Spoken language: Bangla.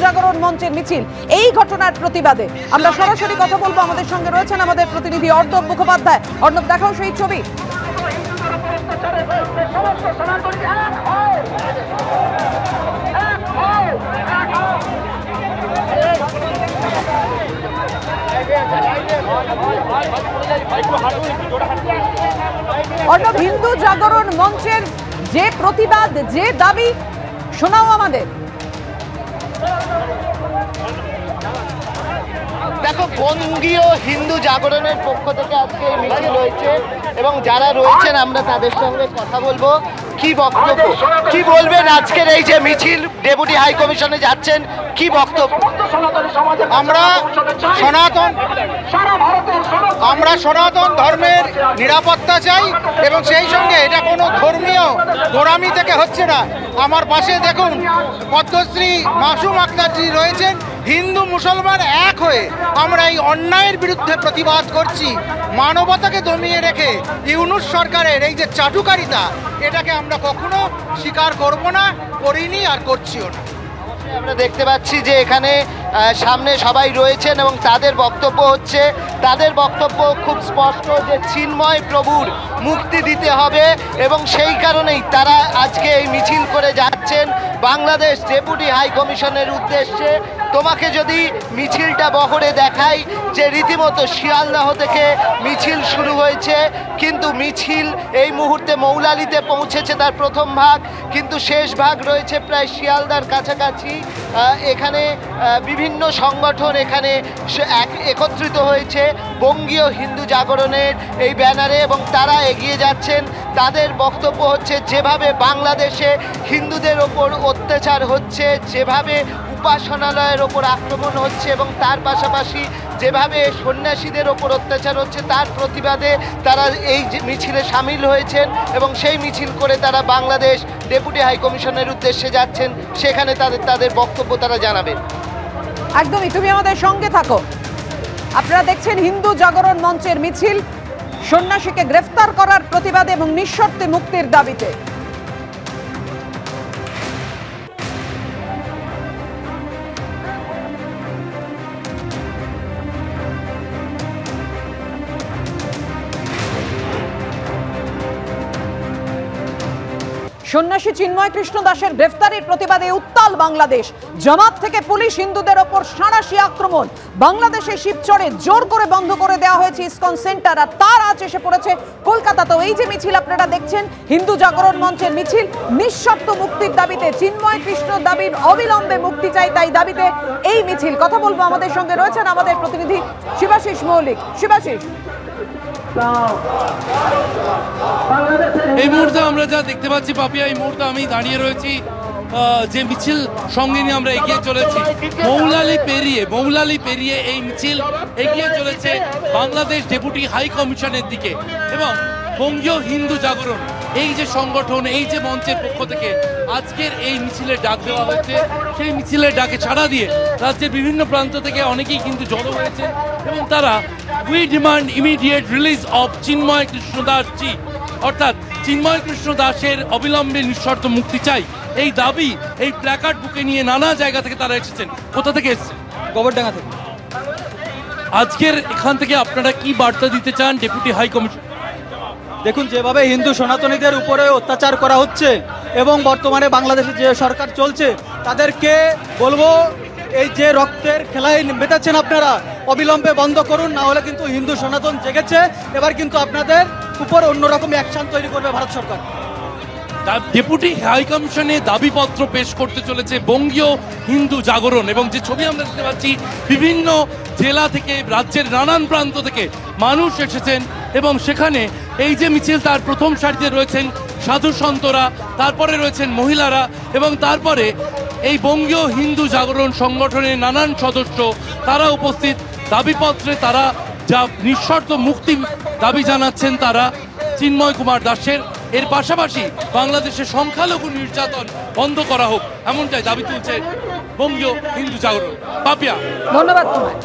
জাগরণ মঞ্চের মিছিল, এই ঘটনার প্রতিবাদে আমরা সরাসরি কথা বলবো। আমাদের সঙ্গে রয়েছেন আমাদের প্রতিনিধি অর্ণব মুখোপাধ্যায়। অর্ণব, দেখাও সেই ছবি। অর্ণব, হিন্দু জাগরণ মঞ্চের যে প্রতিবাদ, যে দাবি, শোনাও আমাদের। দেখো, বঙ্গীয় হিন্দু জাগরণের পক্ষ থেকে আজকে এই মিছিল হয়েছে এবং যারা রয়েছেন আমরা তাদের সঙ্গে কথা বলবো। কি বক্তব্য, কি বলবেন আজকের এই যে মিছিল, ডেপুটি হাই কমিশনে যাচ্ছেন, কি বক্তব্য? আমরা সনাতন ধর্মের নিরাপত্তা চাই এবং সেই সঙ্গে এটা কোনো ধর্মীয় গোড়ামি থেকে হচ্ছে না। আমার পাশে দেখুন, পদ্মশ্রী মাসুম আক্তারজি রয়েছেন। হিন্দু মুসলমান এক হয়ে আমরা এই অন্যায়ের বিরুদ্ধে প্রতিবাদ করছি। মানবতাকে দমিয়ে রেখে ইউনূস সরকারের এই যে চাটুকারিতা, এটাকে আমরা কখনো স্বীকার করব না, করিনি আর করছিও না। আমরা দেখতে পাচ্ছি যে এখানে সামনে সবাই রয়েছেন এবং তাদের বক্তব্য খুব স্পষ্ট যে চিন্ময় প্রভুর মুক্তি দিতে হবে এবং সেই কারণেই তারা আজকে এই মিছিল করে যাচ্ছেন বাংলাদেশ ডেপুটি হাই কমিশনের উদ্দেশ্যে। তোমাকে যদি মিছিলটা বহরে দেখাই, যে রীতিমতো শিয়ালদাহ থেকে মিছিল শুরু হয়েছে, কিন্তু মিছিল এই মুহূর্তে মৌলালিতে পৌঁছেছে তার প্রথম ভাগ, কিন্তু শেষ ভাগ রয়েছে প্রায় শিয়ালদার কাছাকাছি। এখানে বিভিন্ন সংগঠন এখানে একত্রিত হয়েছে বঙ্গীয় হিন্দু জাগরণের এই ব্যানারে এবং তারা এগিয়ে যাচ্ছেন। তাদের বক্তব্য হচ্ছে, যেভাবে বাংলাদেশে হিন্দুদের ওপর অত্যাচার হচ্ছে, যেভাবে উপাসনালয়ের ওপর আক্রমণ হচ্ছে এবং তার পাশাপাশি যেভাবে সন্ন্যাসীদের ওপর অত্যাচার হচ্ছে, তার প্রতিবাদে তারা এই মিছিলে সামিল হয়েছেন এবং সেই মিছিল করে তারা বাংলাদেশ ডেপুটি হাই কমিশনের উদ্দেশ্যে যাচ্ছেন। সেখানে তাদের বক্তব্য তারা জানাবেন। একদমই, তুমি আমাদের সঙ্গে থাকো। আপনারা দেখছেন হিন্দু জাগরণ মঞ্চের মিছিল, সন্ন্যাসীকে গ্রেফতার করার প্রতিবাদে এবং নিঃশর্তে মুক্তির দাবিতে। সন্ন্যাসী চিন্ময় কৃষ্ণ দাসের গ্রেফতারির প্রতিবাদে উত্তাল বাংলাদেশ। জামাত থেকে পুলিশ হিন্দুদের ওপর সাঁড়াশি আক্রমণ। বাংলাদেশে শিবচরে জোর করে বন্ধ করে দেওয়া হয়েছে ইসকন সেন্টার, আর তার আজ এসে পড়েছে কলকাতাতেও। এই যে মিছিল আপনারা দেখছেন, হিন্দু জাগরণ মঞ্চের মিছিল, নিঃশর্ত মুক্তির দাবিতে, চিন্ময় কৃষ্ণ দাবির অবিলম্বে মুক্তি চাই, তাই দাবিতে এই মিছিল। কথা বলবো, আমাদের সঙ্গে রয়েছেন আমাদের প্রতিনিধি শিবাশিস মৌলিক। শিবাশিস, এই মুহূর্তে আমরা যা দেখতে পাচ্ছি পাপিয়া, এই মুহূর্তে আমি দাঁড়িয়ে রয়েছি যে মিছিল সঙ্গে নিয়ে আমরা এগিয়ে চলেছি। মৌলালি পেরিয়ে এই মিছিল এগিয়ে চলেছে বাংলাদেশ ডেপুটি হাই কমিশনের দিকে এবং বঙ্গীয় হিন্দু জাগরণ এই যে সংগঠন, এই যে মঞ্চের পক্ষ থেকে আজকের এই মিছিলের ডাক দেওয়া হয়েছে, সেই মিছিলের ডাকে ছাড়া দিয়ে রাজ্যের বিভিন্ন প্রান্ত থেকে অনেকেই কিন্তু জড়ো হয়েছে এবং তারা we demand immediate release of Chinmoy Krishna Das ji, অর্থাৎ চিন্ময় কৃষ্ণ দাসের অবিলম্বে নিঃশর্ত মুক্তি চাই, এই দাবি এই প্ল্যাকার্ড বুকে নিয়ে নানা জায়গা থেকে তারা এসেছেন। কোথা থেকে এসেছেন? গোবরডাঙ্গা থেকে। আজকের এখান থেকে আপনারা কি বার্তা দিতে চান ডেপুটি হাই কমিশন? দেখুন, যেভাবে হিন্দু সনাতনীদের উপরে অত্যাচার করা হচ্ছে এবং বর্তমানে বাংলাদেশে যে সরকার চলছে, তাদেরকে বলবো, এই যে রক্তের খেলায় মেতেছেন আপনারা, অবিলম্বে বন্ধ করুন, না হলে কিন্তু হিন্দু সনাতন জেগেছে। এবার কিন্তু আপনাদের উপর অন্যরকম অ্যাকশন তৈরি করবে ভারত সরকার। ডেপুটি হাই কমিশনে দাবিপত্র পেশ করতে চলেছে বঙ্গীয় হিন্দু জাগরণ এবং যে ছবি আমরা দেখতে পাচ্ছি, বিভিন্ন জেলা থেকে, রাজ্যের নানান প্রান্ত থেকে মানুষ এসেছেন এবং সেখানে এই যে মিছিল, তার প্রথম সারিতে রয়েছেন সাধু সন্তরা, তারপরে রয়েছেন মহিলারা এবং তারপরে এই বঙ্গীয় হিন্দু জাগরণ সংগঠনের নানান সদস্য, তারা উপস্থিত। দাবিপত্রে তারা যা নিঃশর্ত মুক্তি দাবি জানাচ্ছেন তারা চিন্ময় কুমার দাসের, এর পাশাপাশি বাংলাদেশের সংখ্যালঘু নির্যাতন বন্ধ করা হোক, এমনটাই দাবি তুলছে বঙ্গীয় হিন্দু জাগরণ। পাপিয়া, ধন্যবাদ তোমায়।